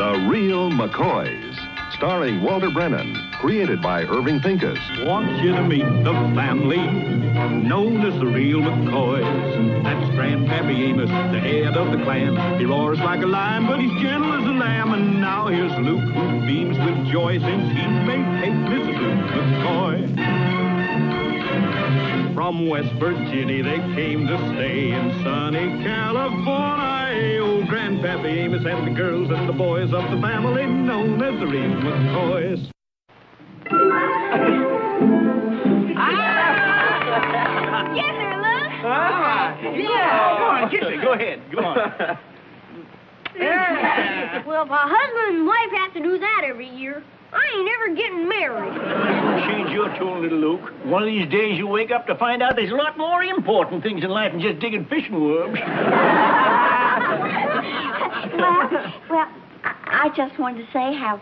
The Real McCoys, starring Walter Brennan, created by Irving Pincus. Want you to meet the family known as the Real McCoys. That's Grandpappy Amos, the head of the clan. He roars like a lion, but he's gentle as a lamb. And now here's Luke, who beams with joy since he may take Mrs. Luke McCoy. From West Virginia they came to stay in sunny California. Oh, Grandpappy Amos and the girls and the boys of the family known as the Real McCoys. Get her, Luke. Yeah. Go on, kiss her. Go ahead. Go on. Well, if a husband and wife have to do that every year, I ain't ever getting married. Change your tune, little Luke. One of these days you wake up to find out there's a lot more important things in life than just digging fishing worms. Well, I just wanted to say how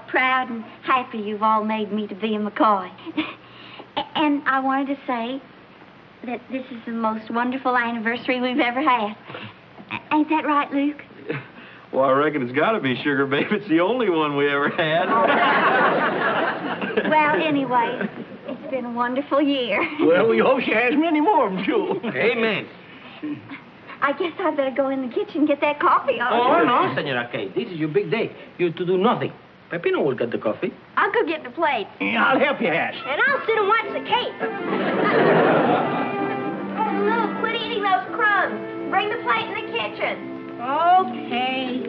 proud and happy you've all made me to be a McCoy. And I wanted to say that this is the most wonderful anniversary we've ever had. Ain't that right, Luke? Well, I reckon it's got to be, Sugar Babe. It's the only one we ever had. Well, anyway, it's been a wonderful year. Well, we hope she has many more, too. Amen. I guess I'd better go in the kitchen and get that coffee on. Oh, no, Senora Kay. This is your big day. You're to do nothing. Peppino will get the coffee. I'll go get the plates. Yeah, I'll help you, Hash. And I'll sit and watch the cake. Oh, Luke, quit eating those crumbs. Bring the plate in the kitchen. Okay.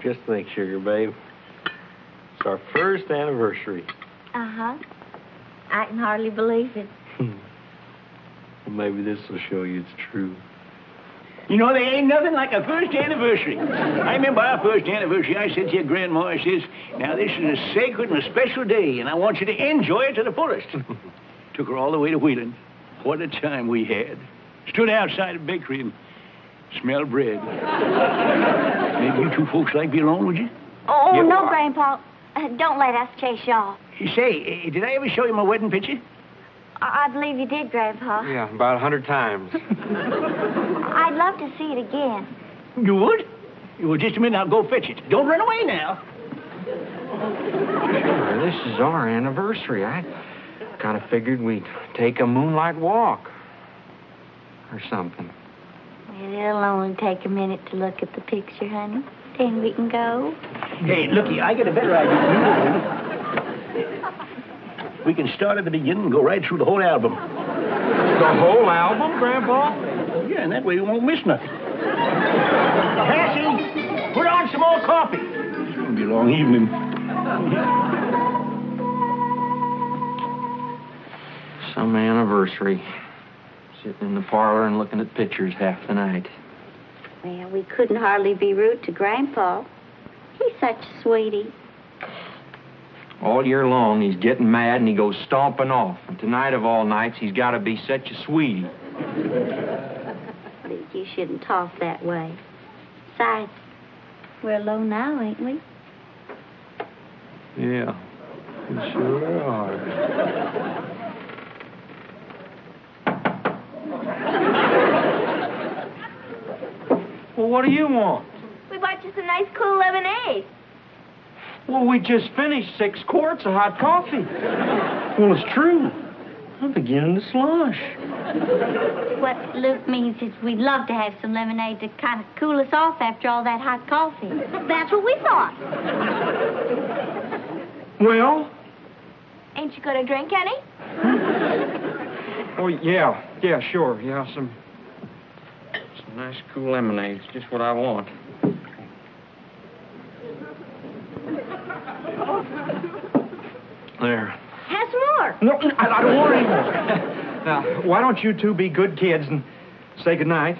Just think, Sugar Babe. It's our first anniversary. Uh-huh. I can hardly believe it. Well, maybe this will show you it's true. You know, there ain't nothing like a first anniversary. I remember our first anniversary. I said to your grandma, I says, now this is a sacred and a special day, and I want you to enjoy it to the fullest. Took her all the way to Wheeling. What a time we had. Stood outside a bakery and smelled bread. Maybe you two folks like to be alone, would you? Oh, Yeah, no, well, Grandpa. Don't let us chase y'all. Say, did I ever show you my wedding picture? I believe you did, Grandpa. Yeah, about 100 times. I'd love to see it again. You would? Well, just a minute, I'll go fetch it. Don't run away now. Sure, this is our anniversary. I kind of figured we'd take a moonlight walk or something. Well, it'll only take a minute to look at the picture, honey. Then we can go. Hey, looky, I got a better idea. We can start at the beginning and go right through the whole album. The whole album, Grandpa? Yeah, and that way we won't miss nothing. Cassie, put on some more coffee. It's going to be a long evening. Some anniversary. Sitting in the parlor and looking at pictures half the night. Well, we couldn't hardly be rude to Grandpa. He's such a sweetie. All year long, he's getting mad and he goes stomping off. And tonight of all nights, he's got to be such a sweetie. But you shouldn't talk that way. Besides, we're alone now, ain't we? Yeah, we sure are. Well, what do you want? We bought you some nice, cool lemonade. Well, we just finished 6 quarts of hot coffee. Well, it's true. I'm beginning to slosh. What Luke means is we'd love to have some lemonade to kind of cool us off after all that hot coffee. That's what we thought. Well? Ain't you gonna drink any? Oh, yeah, sure. Yeah, some nice, cool lemonade. It's just what I want. There. Have some more. No, I don't want any more. Now, why don't you two be good kids and say goodnight?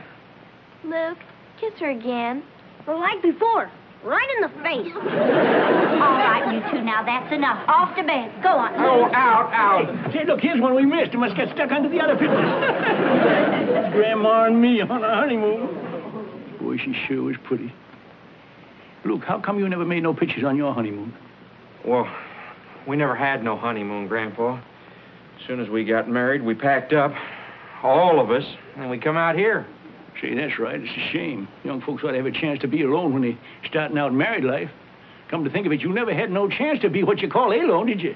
Luke, kiss her again. Or like before, right in the face. All right, you two, now that's enough. Off to bed. Go on. Oh, out. Say, look, here's one we missed. It must get stuck under the other pictures. Grandma and me on our honeymoon. Boy, she sure was pretty. Luke, how come you never made no pictures on your honeymoon? Well, we never had no honeymoon, Grandpa. As soon as we got married, we packed up, all of us, and we come out here. Say, that's right. It's a shame. Young folks ought to have a chance to be alone when they're starting out married life. Come to think of it, you never had no chance to be what you call alone, did you?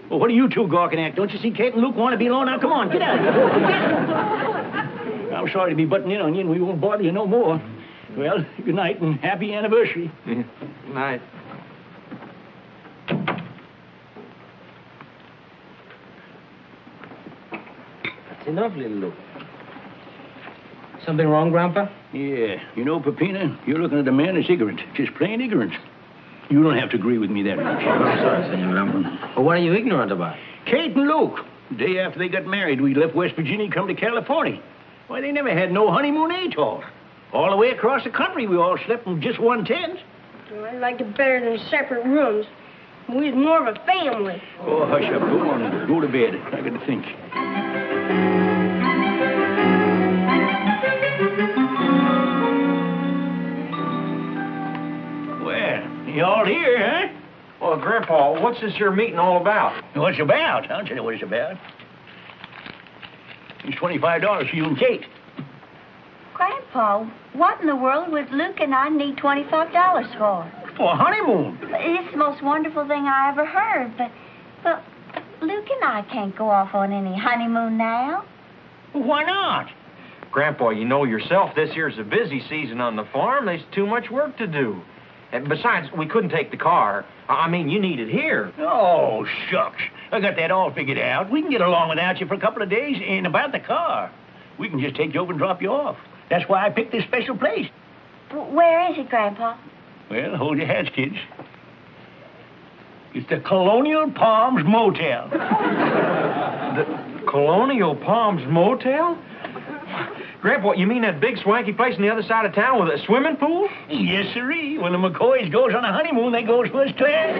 Well, what are you two gawking at? Don't you see Kate and Luke want to be alone? Now, come on, get out of here. I'm sorry to be butting in on you, and we won't bother you no more. Well, good night and happy anniversary. Yeah. Good night. That's enough, little Luke. Something wrong, Grandpa? Yeah. You know, Peppina, you're looking at a man that's ignorant. Just plain ignorant. You don't have to agree with me that much. I'm sorry, Senor Grandpa. Well, what are you ignorant about? Kate and Luke. The day after they got married, we left West Virginia, come to California. Why, they never had no honeymoon at all. All the way across the country, we all slept in just one tent. I liked it better than separate rooms. We was more of a family. Oh, hush up. Go on and go to bed. I got to think. Well, you all here, huh? Well, Grandpa, what's this here meeting all about? What's it about? I'll tell you what it's about. It's $25 for you and Kate. Grandpa, what in the world would Luke and I need $25 for? For a honeymoon. It's the most wonderful thing I ever heard, but Luke and I can't go off on any honeymoon now. Why not? Grandpa, you know yourself, this here's a busy season on the farm. There's too much work to do. And besides, we couldn't take the car. I mean, you need it here. Oh, shucks. I got that all figured out. We can get along without you for a couple of days. And about the car, we can just take you over and drop you off. That's why I picked this special place. Where is it, Grandpa? Well, hold your hats, kids. It's the Colonial Palms Motel. The Colonial Palms Motel? Grandpa, you mean that big swanky place on the other side of town with a swimming pool? Yes, sirree. When the McCoys goes on a honeymoon, they goes first class.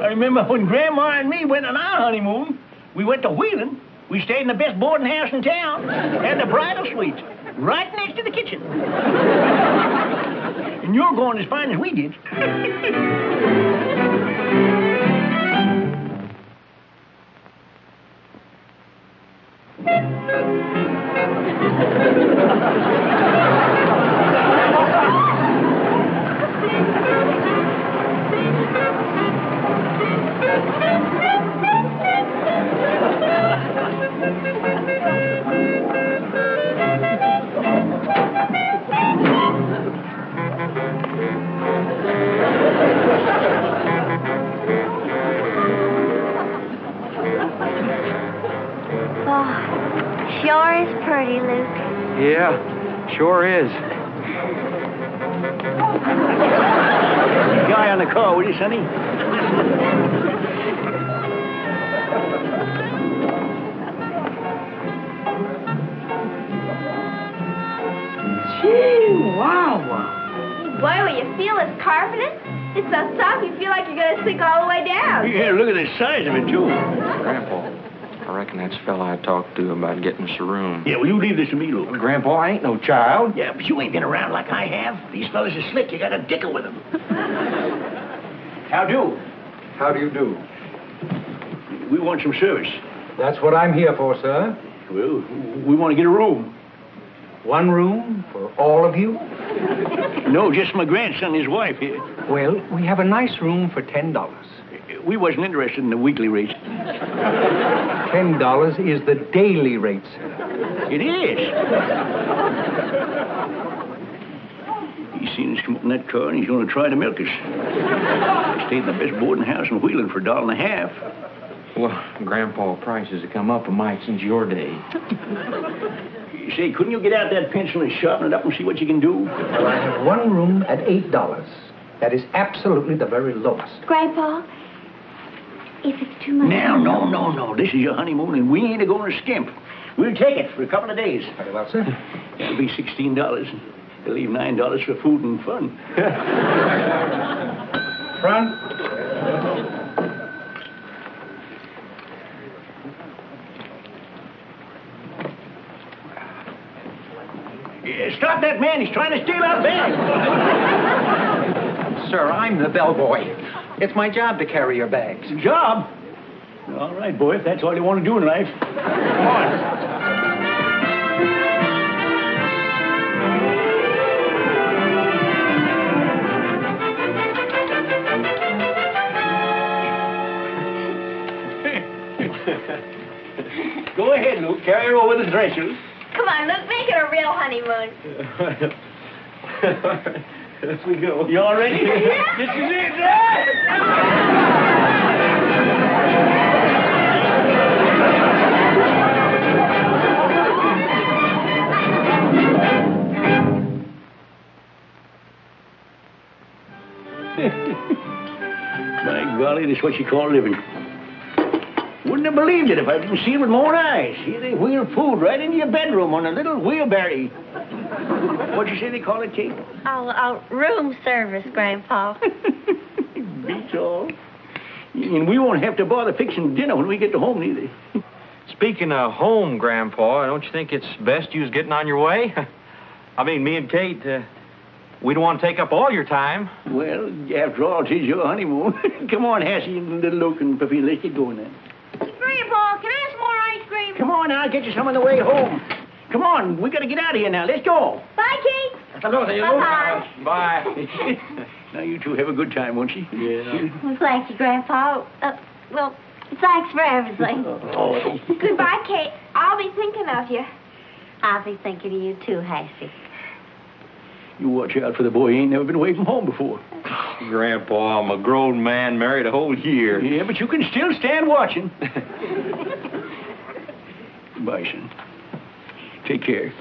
I remember when Grandma and me went on our honeymoon, we went to Wheeling. We stayed in the best boarding house in town. Had the bridal suite right next to the kitchen. And you're going as fine as we did. Sure is pretty, Luke. Yeah, sure is. Guy on the car, will you, Sonny? Gee, wow. Boy, will you feel this carpeting? It's so soft you feel like you're going to sink all the way down. Yeah, look at the size of it, too. Grandpa, I reckon that's the fella I talked to about getting us a room. Yeah, well, you leave this to me, Luke. Grandpa, I ain't no child. Yeah, but you ain't been around like I have. These fellas are slick. You got to dickle with them. How do? How do you do? We want some service. That's what I'm here for, sir. Well, we want to get a room. One room for all of you? No, just my grandson and his wife here. Well, we have a nice room for $10. We wasn't interested in the weekly rate. $10 is the daily rate, sir. It is. He's seen us come up in that car, and he's going to try to milk us. We stayed in the best boarding house in Wheeling for $1.50. Well, Grandpa, prices have come up a mite since your day. Say, couldn't you get out that pencil and sharpen it up and see what you can do? Well, I have one room at $8. That is absolutely the very lowest. Grandpa, if it's too much... Now, no. This is your honeymoon, and we ain't going to skimp. We'll take it for a couple of days. Very well, sir. That'll be $16. They'll leave $9 for food and fun. Front. Yeah, stop that man. He's trying to steal our bag. Sir, I'm the bellboy. It's my job to carry your bags. Job? All right, boy, if that's all you want to do in life. Come on. Go ahead, Luke. Carry her over the dressers. Come on, Luke, make it a real honeymoon. Here we go. You all ready? Yeah. This is it. By golly, this is what you call living. Wouldn't have believed it if I didn't see it with my own eyes. Here they wheel food right into your bedroom on a little wheelbarrow. What'd you say they call it, Kate? Oh, room service, Grandpa. Beats all. And we won't have to bother fixing dinner when we get to home, neither. Speaking of home, Grandpa, don't you think it's best you was getting on your way? I mean, me and Kate, we don't want to take up all your time. Well, after all, 'tis your honeymoon. Come on, Hassie and little Luke and Puffy, let's get going then. Grandpa, can I have some more ice cream? Come on, I'll get you some on the way home. Come on, we got to get out of here now. Let's go. Bye, Kate. Bye. Bye. Now, you two have a good time, won't you? Yeah. Well, thank you, Grandpa. Well, thanks for everything. Oh. Goodbye, Kate. I'll be thinking of you. I'll be thinking of you, too, Hassie. You watch out for the boy. He ain't never been away from home before. Grandpa, I'm a grown man, married a whole year. Yeah, but you can still stand watching. Bye, son. Take care.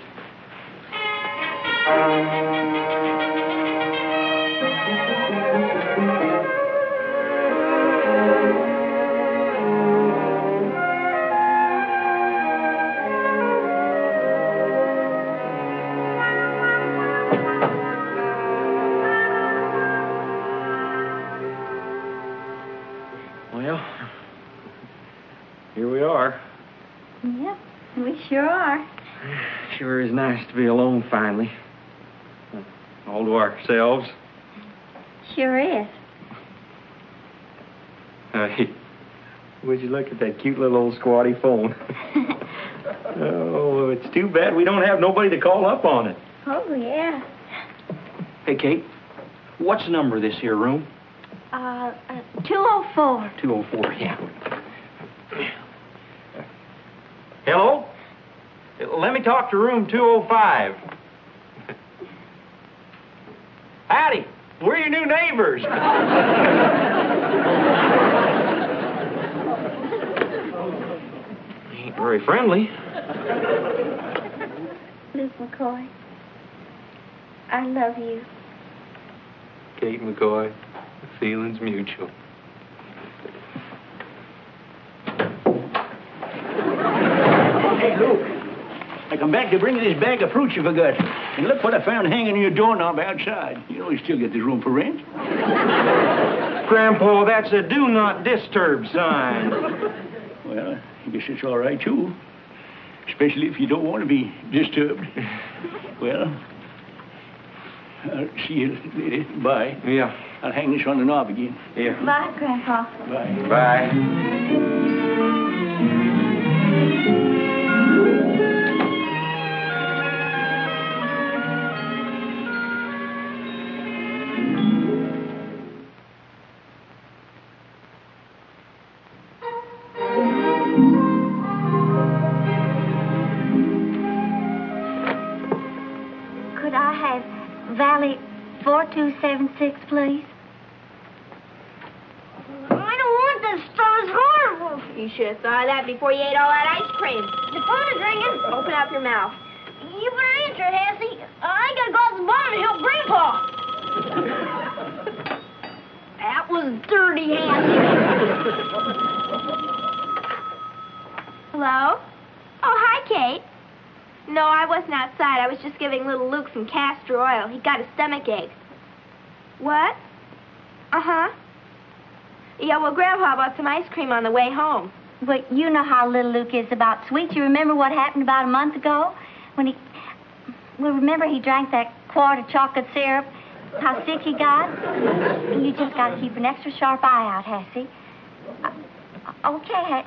Well, here we are. Yeah, we sure are. Sure is nice to be alone finally. All to ourselves. Sure is. Hey, would you look at that cute little old squatty phone? Oh, it's too bad we don't have nobody to call up on it. Oh, yeah. Hey, Kate, what's the number of this here room? 204. 204, yeah. Hello? Let me talk to room 205. Howdy, we're your new neighbors. Ain't very friendly. Luke McCoy, I love you. Kate McCoy, feelings mutual. Hey, Luke. I come back to bring you this bag of fruit you forgot. And look what I found hanging on your doorknob outside. You know you still get this room for rent. Grandpa, that's a do not disturb sign. Well, I guess it's all right, too. Especially if you don't want to be disturbed. Well, I'll see you later. Bye. Yeah. I'll hang this on the knob again. Yeah. Bye, Grandpa. Bye. Bye. Could I have Valley 4276, please? I don't want this stuff. It's horrible. You should have thought of that before you ate all that ice cream. The phone is ringing. Open up your mouth. You better answer, Hassie. I ain't gonna go out to the barn to help Grandpa. That was dirty, Hassie. Hello? Oh, hi, Kate. No, I wasn't outside. I was just giving little Luke some castor oil. He got a stomachache. What? Uh-huh. Yeah, well, Grandpa bought some ice cream on the way home. But you know how little Luke is about sweets. You remember what happened about a month ago? When he... Well, remember he drank that quart of chocolate syrup? How sick he got? You just got to keep an extra sharp eye out, Hassie. Okay.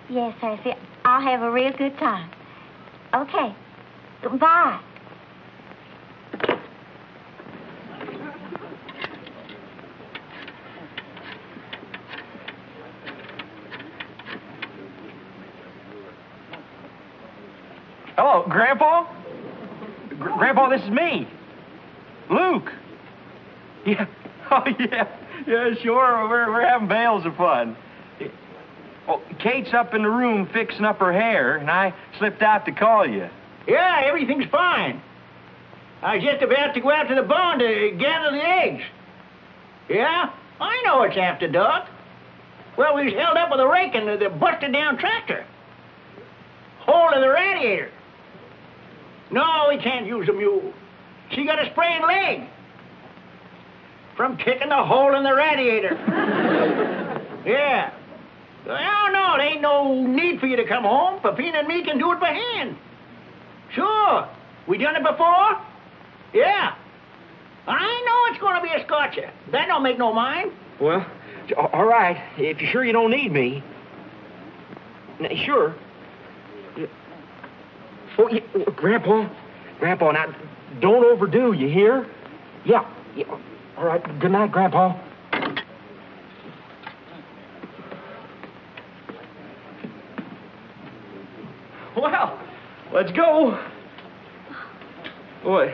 Yes, Sassy. I'll have a real good time. Okay. Bye. Hello, Grandpa? Grandpa, this is me. Luke. Yeah. Oh, yeah. Yeah, sure. We're having bales of fun. Oh, Kate's up in the room fixing up her hair, and I slipped out to call you. Yeah, everything's fine. I was just about to go out to the barn to gather the eggs. Yeah? I know it's after dark. Well, we was held up with a rake and the busted-down tractor. Hole in the radiator. No, we can't use a mule. She got a sprained leg from kicking the hole in the radiator. Yeah. Oh, no, there ain't no need for you to come home. Peppino and me can do it by hand. Sure. We done it before? Yeah. I know it's going to be a scorcher. That don't make no mind. Well, all right. If you're sure you don't need me. Sure. Oh, yeah, Grandpa, now, don't overdo, you hear? Yeah. All right, good night, Grandpa. Well, let's go. What,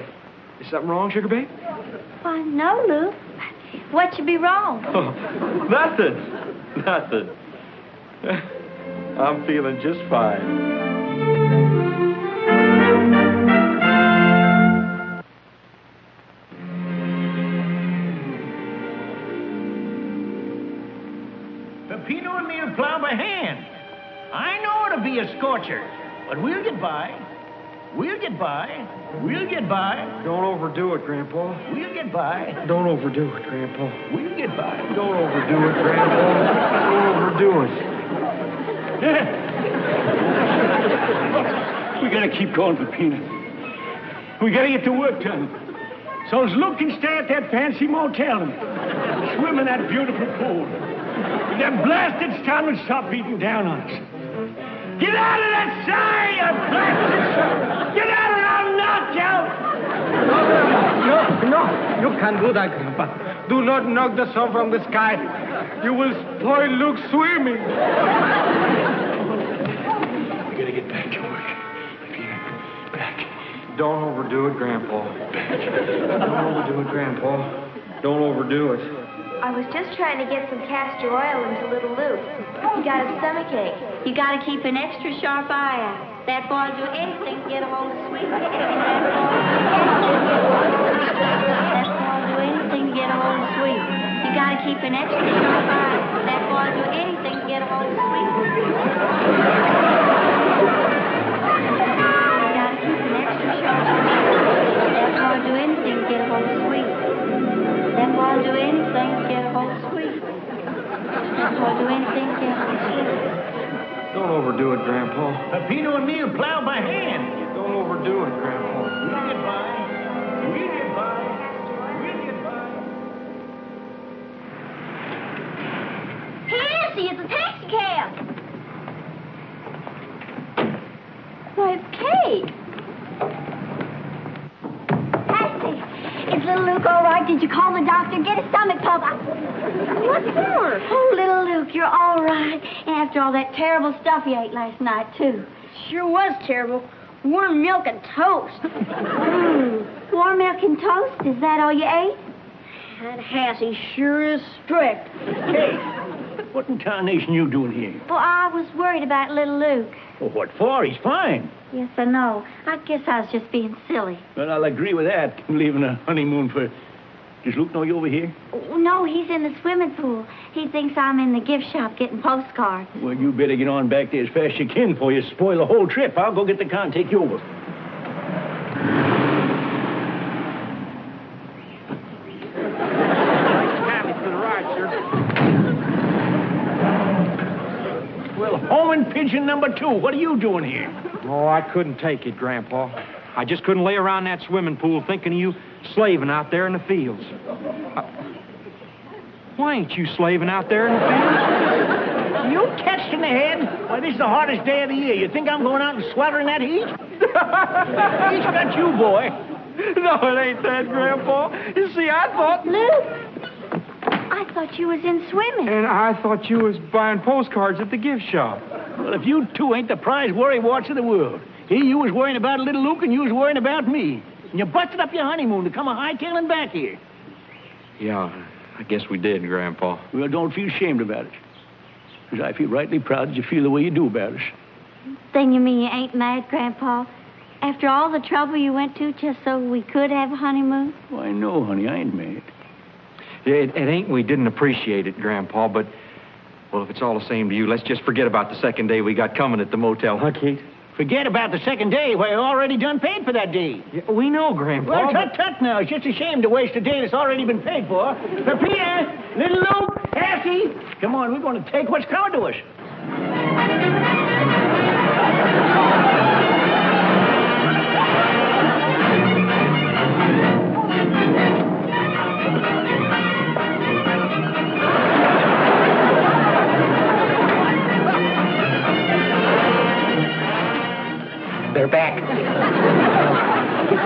is something wrong, Sugar Babe? Why, no, Luke. What should be wrong? Oh, nothing. I'm feeling just fine. Peppino and me will plow by hand. I know it'll be a scorcher, but we'll get by. We'll get by. Don't overdo it, Grandpa. We'll get by. Don't overdo it, Grandpa. We'll get by. Don't overdo it, Grandpa. Don't overdo it. We gotta keep going, Peppino. We gotta get the work done. So as Luke can stay at that fancy motel and swim in that beautiful pool. That blasted sun will stop beating down on us. Get out of that side, you blasted sun! Get out or I'll knock you! No, you can't do that, Grandpa. Do not knock the sun from the sky. You will spoil Luke's swimming. We gotta get back to work. Back. Don't overdo it, Grandpa. Don't overdo it, Grandpa. Don't overdo it. I was just trying to get some castor oil into little Luke. He got a stomachache. You gotta keep an extra sharp eye out. That boy'll do anything to get a hold of sweet. That boy'll do anything to get a hold of sweet. You gotta keep an extra sharp eye out. That boy'll do anything to get a hold of sweet. You gotta keep an extra sharp eye out. That boy'll do anything to get a hold of sweet. That boy'll do anything to get a hold of sweet. That boy'll do anything to get a hold of sweet. Don't overdo it, Grandpa. Peppino and me will plow by hand. Don't overdo it, Grandpa. We'll get by. We'll get by. We'll get by. Hey, Nancy, it's a taxi cab. Why, it's Kate. Is little Luke all right? Did you call the doctor? Get his stomach pump. What for? Oh, little Luke, you're all right. After all that terrible stuff you ate last night, too. Sure was terrible. Warm milk and toast. Warm milk and toast? Is that all you ate? That Hassie sure is strict. Hey, what in tarnation you doing here? Well, I was worried about little Luke. Well, what for? He's fine. Yes, I know. I guess I was just being silly. Well, I'll agree with that. Leaving a honeymoon for... Does Luke know you over here? Oh, no, he's in the swimming pool. He thinks I'm in the gift shop getting postcards. Well, you better get on back there as fast as you can before you spoil the whole trip. I'll go get the car and take you over. Well, home and pigeon number 2. What are you doing here? Oh, I couldn't take it, Grandpa. I just couldn't lay around that swimming pool thinking of you slaving out there in the fields. Why ain't you slaving out there in the field? You catched in the head? Why, this is the hardest day of the year. You think I'm going out and sweltering that heat? He's got you, boy. No, it ain't that, Grandpa. You see, I thought... Luke, I thought you was in swimming. And I thought you was buying postcards at the gift shop. Well, if you two ain't the prize worrywarts of the world. Here you was worrying about little Luke and you was worrying about me. And you busted up your honeymoon to come a hightailing back here. Yeah, I guess we did, Grandpa. Well, don't feel ashamed about it. Because I feel rightly proud that you feel the way you do about it. Then you mean you ain't mad, Grandpa? After all the trouble you went to just so we could have a honeymoon? Why, no, honey, I ain't mad. Yeah, it ain't we didn't appreciate it, Grandpa, but, well, if it's all the same to you, let's just forget about the second day we got coming at the motel, huh, Kate? Forget about the second day. Why, you already done paid for that day. Yeah, we know, Grandpa. Well, tut now. It's just a shame to waste a day that's already been paid for. Pepina, little Luke, Cassie, come on, we're going to take what's coming to us. They're back.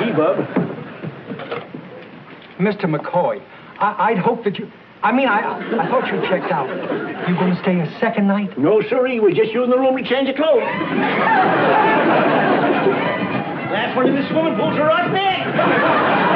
Hey, Bub. Mr. McCoy, I'd hope that you... I thought you checked out. You going to stay a second night? No, sirree. We're just using the room to change your clothes. Last one in the swimming pool's right there.